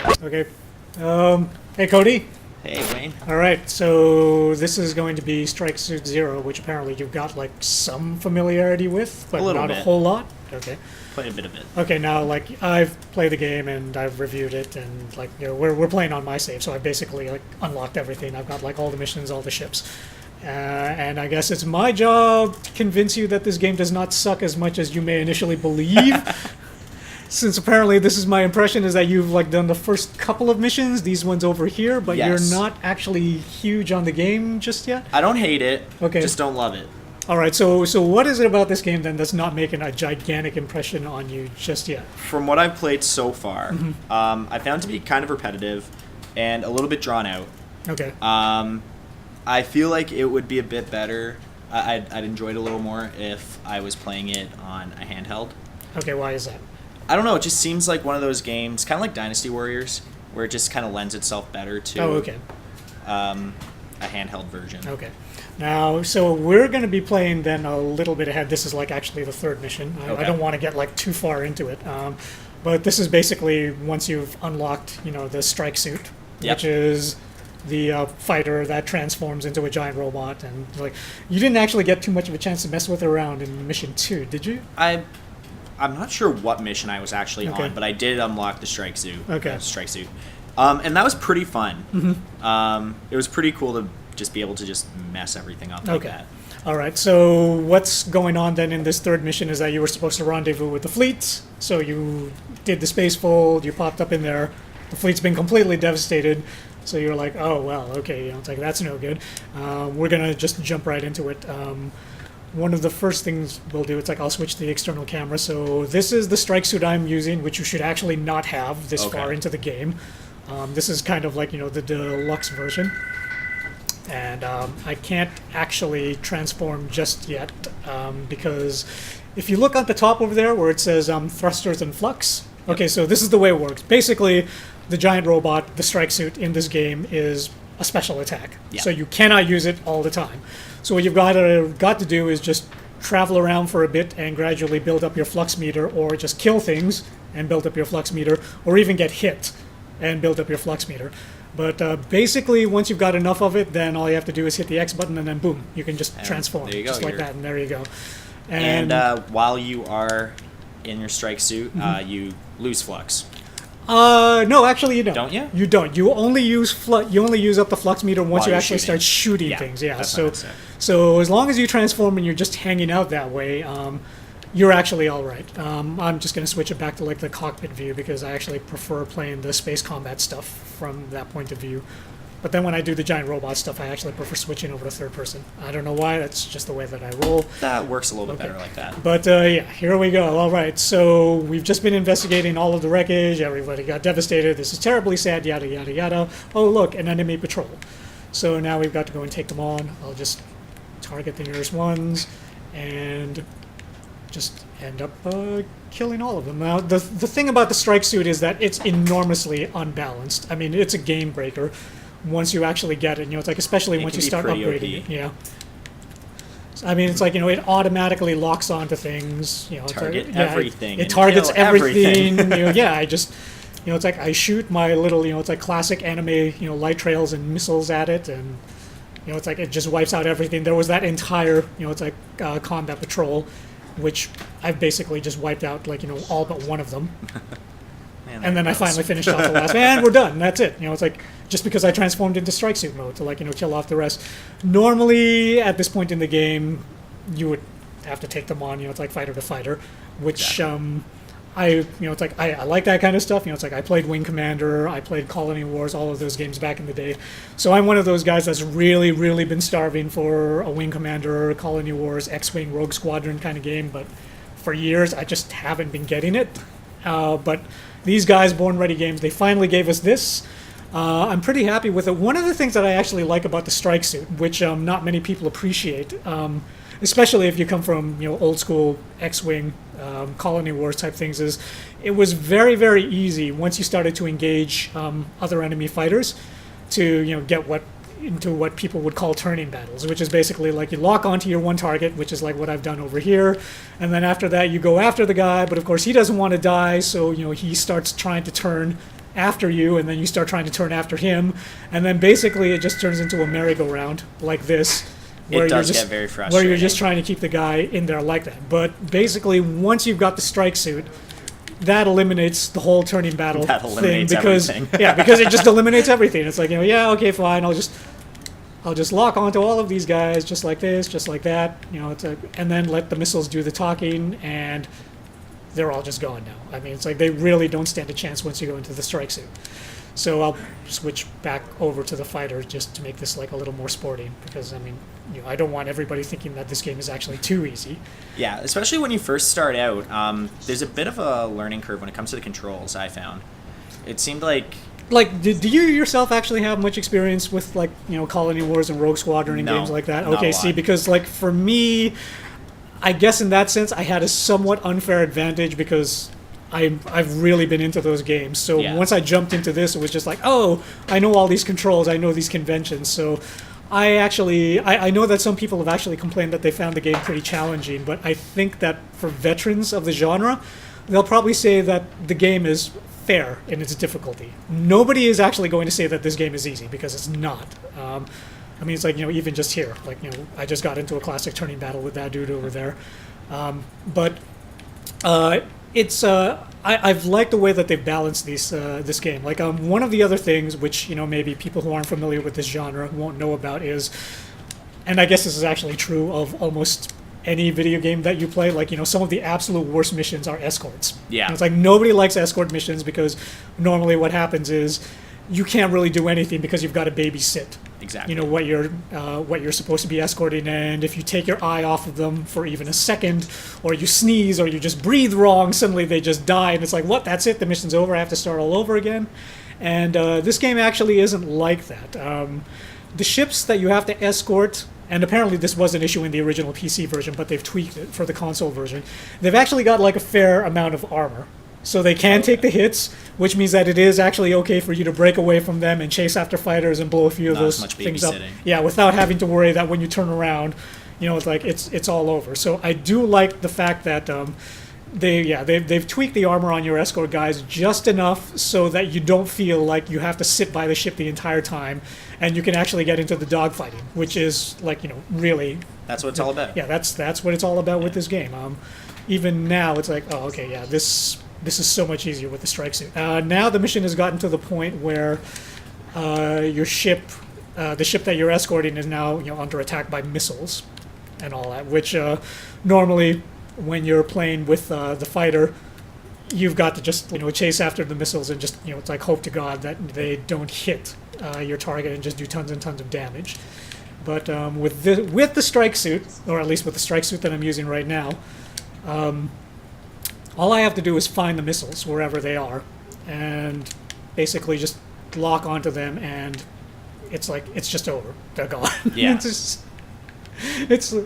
Okay. Hey, Cody. Hey, Wayne. All right, so this is going to be Strike Suit Zero, which apparently you've got like some familiarity with, but little not a bit. whole lot. Okay. Play a bit of it. Okay, now like I've played the game and I've reviewed it, and like we're playing on my save, so I've basically like unlocked everything. I've got like all the missions, all the ships, and I guess it's my job to convince you that this game does not suck as much as you may initially believe. Since apparently this is my impression, is that you've like done the first couple of missions, these ones over here, but Yes. you're not actually huge on the game just yet. I don't hate it. Okay. Just don't love it. All right, so what is it about this game then that's not making a gigantic impression on you just yet? From what I've played so far, I found it to be kind of repetitive and a little bit drawn out. Okay. I feel like it would be a bit better. I'd enjoy it a little more if I was playing it on a handheld. Okay, why is that? I don't know. It just seems like one of those games, kind of like Dynasty Warriors, where it just kind of lends itself better to Oh, okay. a handheld version. Okay. Now, so we're going to be playing then a little bit ahead. This is like actually the third mission. I Okay. don't want to get like too far into it. But this is basically once you've unlocked, the strike suit, Yep. which is the fighter that transforms into a giant robot. And like, you didn't actually get too much of a chance to mess with it around in mission 2, did you? I'm not sure what mission I was actually Okay. on, but I did unlock the strike suit. Okay. Strike suit. And that was pretty fun. Mm-hmm. It was pretty cool to just be able to just mess everything up like Okay. that. All right. So what's going on then in this third mission is that you were supposed to rendezvous with the fleet. So you did the space fold. You popped up in there. The fleet's been completely devastated. So you're like, oh well, okay. It's like that's no good. We're gonna just jump right into it. One of the first things we'll do, it's like I'll switch the external camera. So this is the strike suit I'm using, which you should actually not have this Okay. far into the game. This is kind of like, the deluxe version. And I can't actually transform just yet because if you look at the top over there where it says thrusters and flux, okay, so this is the way it works. Basically, the giant robot, the strike suit in this game is a special attack. Yeah. So you cannot use it all the time. So what you've got to do is just travel around for a bit and gradually build up your flux meter, or just kill things and build up your flux meter, or even get hit and build up your flux meter. But basically, once you've got enough of it, then all you have to do is hit the X button, and then boom, you can just And transform, there you go, just like you're- that, and there you go. And while you are in your strike suit, you lose flux. No, actually, you don't. Don't you? You don't. You only use you only use up the flux meter once While you you're actually shooting. start shooting Yeah, things. Yeah. that's what So, I'd say. so as long as you transform and you're just hanging out that way, you're actually all right. I'm just going to switch it back to like the cockpit view because I actually prefer playing the space combat stuff from that point of view. But then when I do the giant robot stuff, I actually prefer switching over to third person. I don't know why. That's just the way that I roll. That works a little bit Okay. better like that. But yeah, here we go. All right, so we've just been investigating all of the wreckage. Everybody got devastated. This is terribly sad, yada, yada, yada. Oh, look, an enemy patrol. So now we've got to go and take them on. I'll just target the nearest ones and just end up killing all of them. Now, the thing about the strike suit is that it's enormously unbalanced. I mean, it's a game breaker once you actually get it. It's like, especially It once can you be start pretty upgrading OP. it. Yeah. I mean, it's like, it automatically locks onto things. It's Target like, yeah, everything It and targets kill everything. everything. Yeah, I just, it's like I shoot my little, it's like classic anime, light trails and missiles at it, and it's like it just wipes out everything. There was that entire, it's like combat patrol, which I've basically just wiped out, like, all but one of them. Man, And then I that goes. finally finished off the last, and we're done. That's it. It's like just because I transformed into strike suit mode to, like, kill off the rest. Normally, at this point in the game, you would have to take them on. It's like fighter to fighter, which it's like I like that kind of stuff. It's like I played Wing Commander, I played Colony Wars, all of those games back in the day. So I'm one of those guys that's really, really been starving for a Wing Commander, Colony Wars, X-Wing, Rogue Squadron kind of game. But for years, I just haven't been getting it. But these guys, Born Ready Games, they finally gave us this. I'm pretty happy with it. One of the things that I actually like about the strike suit, which not many people appreciate, especially if you come from old school X-Wing, Colony Wars type things, is it was very, very easy once you started to engage other enemy fighters to get into what people would call turning battles, which is basically like you lock onto your one target, which is like what I've done over here, and then after that you go after the guy, but of course he doesn't want to die, so he starts trying to turn after you, and then you start trying to turn after him, and then basically it just turns into a merry-go-round like this. It does get very frustrating. Where you're just trying to keep the guy in there like that. But basically, once you've got the strike suit, that eliminates the whole turning battle thing because because it just eliminates everything. It's like, yeah, okay, fine, I'll just lock onto all of these guys just like this, just like that, and then let the missiles do the talking, and they're all just gone now. I mean, it's like they really don't stand a chance once you go into the strike suit. So I'll switch back over to the fighter just to make this like a little more sporting, because I mean, I don't want everybody thinking that this game is actually too easy. Yeah, especially when you first start out. There's a bit of a learning curve when it comes to the controls, I found. It seemed like... Like, do you yourself actually have much experience with, like, Colony Wars and Rogue Squadron and games like that? Okay, see, because, like, for me, I guess in that sense, I had a somewhat unfair advantage because I've really been into those games. So once I jumped into this, it was just like, oh, I know all these controls, I know these conventions. So I know that some people have actually complained that they found the game pretty challenging, but I think that for veterans of the genre, they'll probably say that the game is fair in its difficulty. Nobody is actually going to say that this game is easy, because it's not. I mean, it's like, even just here, like, I just got into a classic turning battle with that dude over there. But it's I've liked the way that they've balanced this game. Like, one of the other things which maybe people who aren't familiar with this genre won't know about is, and I guess this is actually true of almost any video game that you play, like, some of the absolute worst missions are escorts. Yeah. And it's like nobody likes escort missions because normally what happens is you can't really do anything because you've got to babysit. Exactly. What you're supposed to be escorting, and if you take your eye off of them for even a second, or you sneeze, or you just breathe wrong, suddenly they just die, and it's like, what? That's it? The mission's over. I have to start all over again. And this game actually isn't like that. The ships that you have to escort, and apparently this was an issue in the original PC version, but they've tweaked it for the console version. They've actually got like a fair amount of armor. So they can take the hits, which means that it is actually okay for you to break away from them and chase after fighters and blow a few of those things up. Yeah, without having to worry that when you turn around, it's like it's all over. So I do like the fact that they've tweaked the armor on your escort guys just enough so that you don't feel like you have to sit by the ship the entire time, and you can actually get into the dogfighting, which is like really. That's what it's all about. Yeah, that's what it's all about with this game. Even now, it's like, oh, okay, yeah, this is so much easier with the strike suit. Now the mission has gotten to the point where your ship, the ship that you're escorting, is now under attack by missiles and all that. Which normally, when you're playing with the fighter, you've got to just chase after the missiles and just it's like hope to God that they don't hit your target and just do tons and tons of damage. But with the strike suit, or at least with the strike suit that I'm using right now. All I have to do is find the missiles wherever they are, and basically just lock onto them, and it's just over. They're gone. Yeah.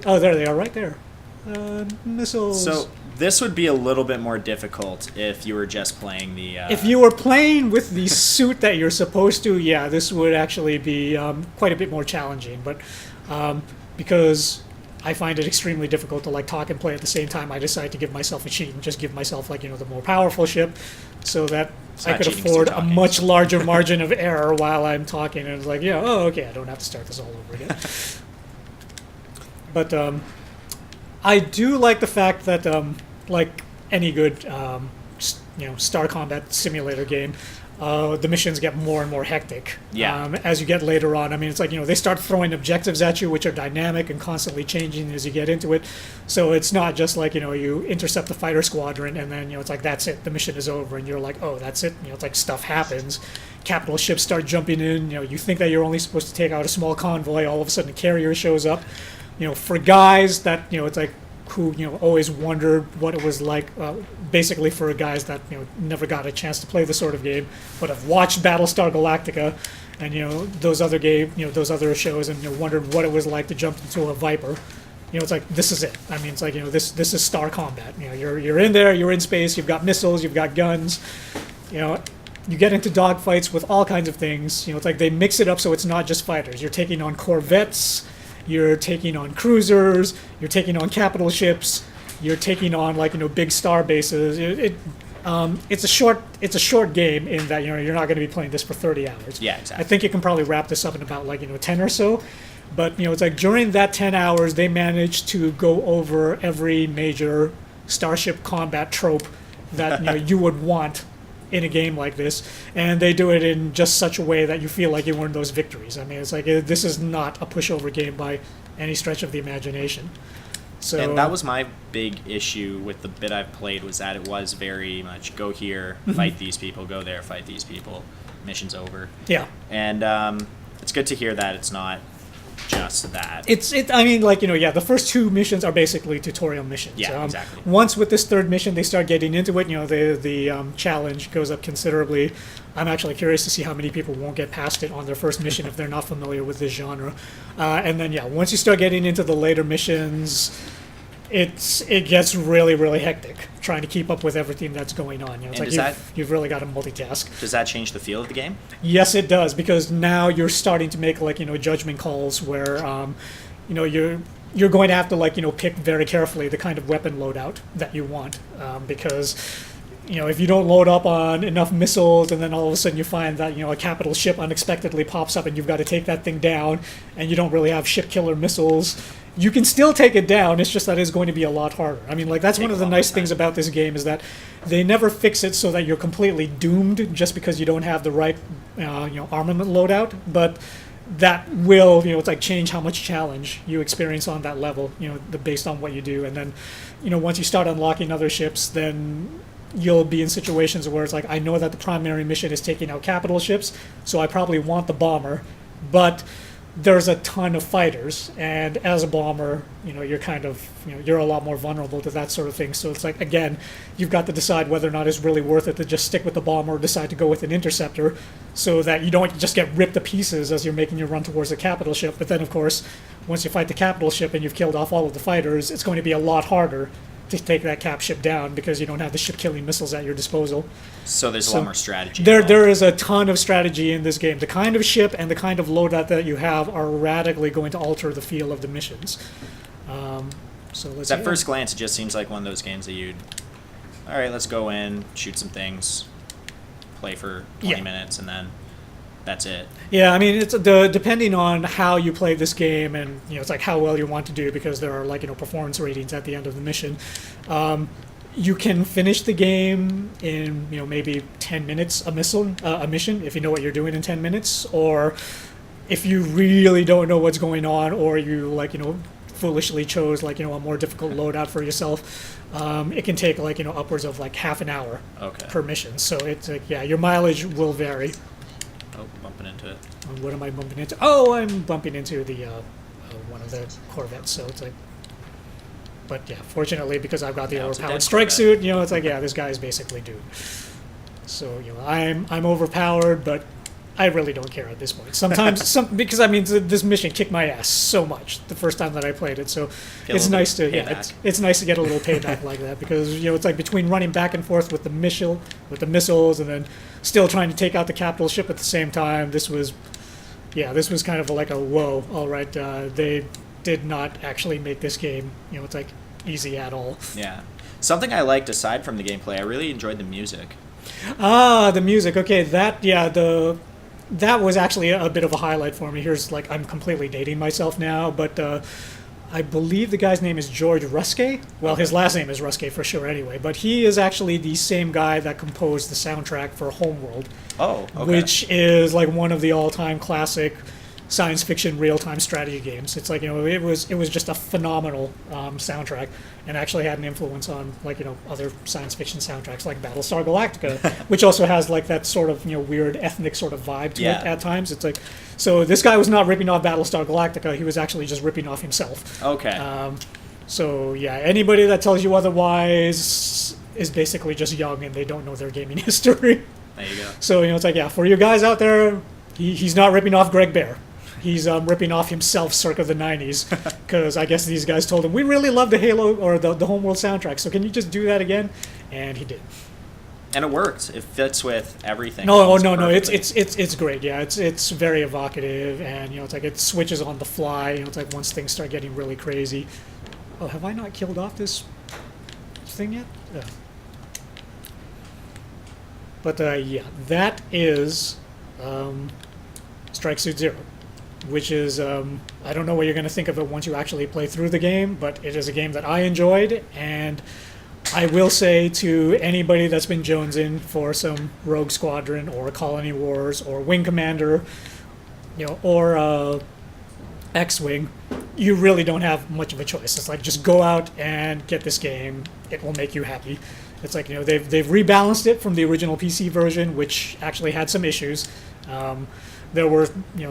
Oh, there they are, right there. Missiles. So this would be a little bit more difficult if you were just playing the. If you were playing with the suit that you're supposed to, yeah, this would actually be quite a bit more challenging. But because I find it extremely difficult to talk and play at the same time, I decided to give myself a cheat and just give myself the more powerful ship, so that I could afford a much larger margin of error while I'm talking. And it's like, yeah, oh, okay, I don't have to start this all over again. But I do like the fact that, like any good, Star Combat Simulator game, the missions get more and more hectic as you get later on. I mean, it's like, they start throwing objectives at you, which are dynamic and constantly changing as you get into it. So it's not just like, you intercept the fighter squadron and then, it's like, that's it, the mission is over. And you're like, oh, that's it. It's like stuff happens. Capital ships start jumping in. You think that you're only supposed to take out a small convoy. All of a sudden, a carrier shows up. For guys that, it's like, who always wondered what it was like, basically for guys that never got a chance to play this sort of game, but have watched Battlestar Galactica and those other those other shows, and wondered what it was like to jump into a Viper. It's like, this is it. I mean, it's like, this is Star Combat. You're in there, you're in space, you've got missiles, you've got guns. You get into dogfights with all kinds of things. It's like they mix it up so it's not just fighters. You're taking on corvettes. You're taking on cruisers, you're taking on capital ships, you're taking on big star bases. it's a short game in that you're not going to be playing this for 30 hours. Yeah, I exactly. think you can probably wrap this up in about 10 or so. But it's like during that 10 hours, they managed to go over every major starship combat trope that you would want in a game like this, and they do it in just such a way that you feel like you earned those victories. I mean, it's like this is not a pushover game by any stretch of the imagination. So, and that was my big issue with the bit I've played, was that it was very much go here, fight these people, go there, fight these people, mission's over. yeah. And it's good to hear that it's not just that. I mean, the first two missions are basically tutorial missions. Yeah, exactly. Once with this third mission, they start getting into it. The challenge goes up considerably. I'm actually curious to see how many people won't get past it on their first mission if they're not familiar with this genre. And then, once you start getting into the later missions, it gets really, really hectic trying to keep up with everything that's going on. It's And like you've really got to multitask. Does that change the feel of the game? Yes, it does, because now you're starting to make judgment calls where you're going to have to pick very carefully the kind of weapon loadout that you want, because if you don't load up on enough missiles and then all of a sudden you find that a capital ship unexpectedly pops up and you've got to take that thing down and you don't really have ship killer missiles, you can still take it down. It's just that it's going to be a lot harder. I mean, that's one of the nice things about this game, is that they never fix it so that you're completely doomed just because you don't have the right armament loadout, but that will change how much challenge you experience on that level, based on what you do. And then once you start unlocking other ships, then you'll be in situations where it's like, I know that the primary mission is taking out capital ships, so I probably want the bomber, but there's a ton of fighters, and as a bomber, you're kind of, you're a lot more vulnerable to that sort of thing. So it's like, again, you've got to decide whether or not it's really worth it to just stick with the bomber or decide to go with an interceptor, so that you don't just get ripped to pieces as you're making your run towards the capital ship. But then, of course, once you fight the capital ship and you've killed off all of the fighters, it's going to be a lot harder to take that cap ship down because you don't have the ship-killing missiles at your disposal. So there's a lot more strategy. There is a ton of strategy in this game. The kind of ship and the kind of loadout that you have are radically going to alter the feel of the missions. So let's At first glance, it just seems like one of those games that all right, let's go in, shoot some things, play for 20 minutes, and then that's it. Yeah, I mean, it's depending on how you play this game, and it's like how well you want to do, because there are performance ratings at the end of the mission. You can finish the game in maybe 10 minutes a mission if you know what you're doing in 10 minutes, or if you really don't know what's going on, or you foolishly chose a more difficult loadout for yourself. It can take upwards of half an hour per mission. So it's your mileage will vary. Oh, bumping into it. What am I bumping into? Oh, I'm bumping into the one of the Corvettes. So it's but yeah, fortunately, because I've got the overpowered strike suit, it's this guy is basically doomed. So I'm overpowered, but I really don't care at this point. Sometimes, because I mean, this mission kicked my ass so much the first time that I played it. So it's nice to it's nice to get a little payback like that, because it's between running back and forth with the missiles, and then still trying to take out the capital ship at the same time. This was kind of like a whoa. All right, they did not actually make this game easy at all. Yeah, something I liked aside from the gameplay, I really enjoyed the music. The music. Okay, that was actually a bit of a highlight for me. Here's I'm completely dating myself now, but I believe the guy's name is George Ruskay. Well, his last name is Ruskay for sure anyway, but he is actually the same guy that composed the soundtrack for Homeworld. Oh, okay. Which is one of the all-time classic science fiction real-time strategy games. It's it was just a phenomenal soundtrack, and actually had an influence on other science fiction soundtracks like Battlestar Galactica, which also has that sort of weird ethnic sort of vibe to it at times. It's so this guy was not ripping off Battlestar Galactica, he was actually just ripping off himself. Okay. So yeah, anybody that tells you otherwise is basically just young and they don't know their gaming history. There you go. So for you guys out there, he's not ripping off Greg Bear. He's ripping off himself circa the 90s, because I guess these guys told him, we really love the Halo or the Homeworld soundtrack, so can you just do that again? And he did. And it worked. It fits with everything. No, it's great. Yeah, it's very evocative, and it switches on the fly. It's once things start getting really crazy. Oh, have I not killed off this thing yet? But yeah, that is Strike Suit Zero, which is I don't know what you're going to think of it once you actually play through the game, but it is a game that I enjoyed, and I will say to anybody that's been jonesing for some Rogue Squadron or Colony Wars or Wing Commander, or X-Wing, you really don't have much of a choice. It's like, just go out and get this game. It will make you happy. It's like, they've rebalanced it from the original PC version, which actually had some issues. There were,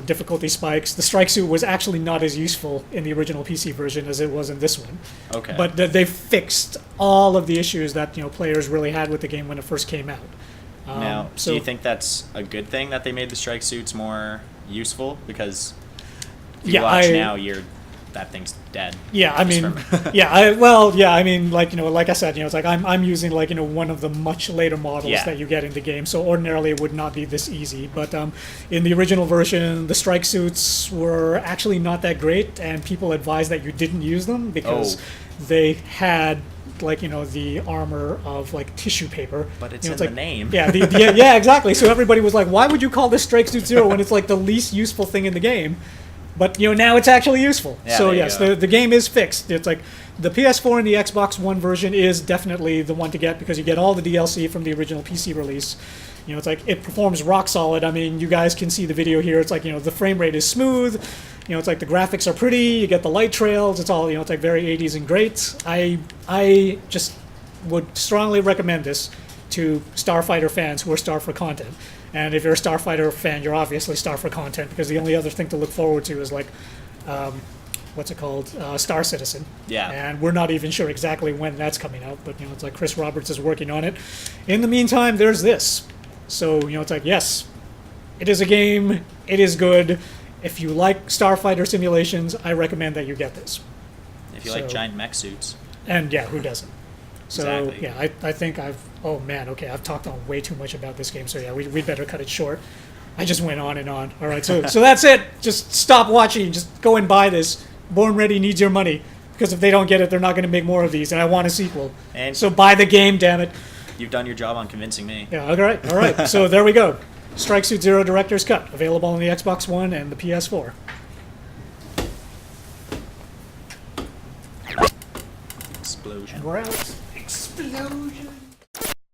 difficulty spikes. The strike suit was actually not as useful in the original PC version as it was in this one. Okay. But they fixed all of the issues that, players really had with the game when it first came out. Now, so, do you think that's a good thing that they made the strike suits more useful? Because if you watch now, that thing's dead. Yeah, I mean, like I said, it's like I'm using one of the much later models that you get in the game, so ordinarily it would not be this easy. But in the original version, the strike suits were actually not that great, and people advised that you didn't use them because they had the armor of tissue paper. But it's in the name. Yeah, yeah, exactly. So everybody was like, why would you call this Strike Suit Zero when it's the least useful thing in the game? But now it's actually useful. Yeah, so yes, the game is fixed. It's like the PS4 and the Xbox One version is definitely the one to get because you get all the DLC from the original PC release. It's like it performs rock solid. I mean, you guys can see the video here. It's like the frame rate is smooth. It's like the graphics are pretty. You get the light trails. It's all it's like very 80s and great. I just would strongly recommend this to Starfighter fans who are starved for content. And if you're a Starfighter fan, you're obviously starved for content because the only other thing to look forward to is what's it called? Star Citizen. Yeah. And we're not even sure exactly when that's coming out, but it's like Chris Roberts is working on it. In the meantime, there's this. So it's like, yes, it is a game. It is good. If you like Starfighter simulations, I recommend that you get this. If you like giant mech suits. And yeah, who doesn't? So Exactly. yeah, I think oh man, okay, I've talked on way too much about this game, so yeah, we'd better cut it short. I just went on and on. All right, so that's it. Just stop watching. Just go and buy this. Born Ready needs your money because if they don't get it, they're not going to make more of these, and I want a sequel. And so buy the game, damn it. You've done your job on convincing me. Yeah, all right. So there we go. Strike Suit Zero Director's Cut, available on the Xbox One and the PS4. Explosion. We're out. Explosion.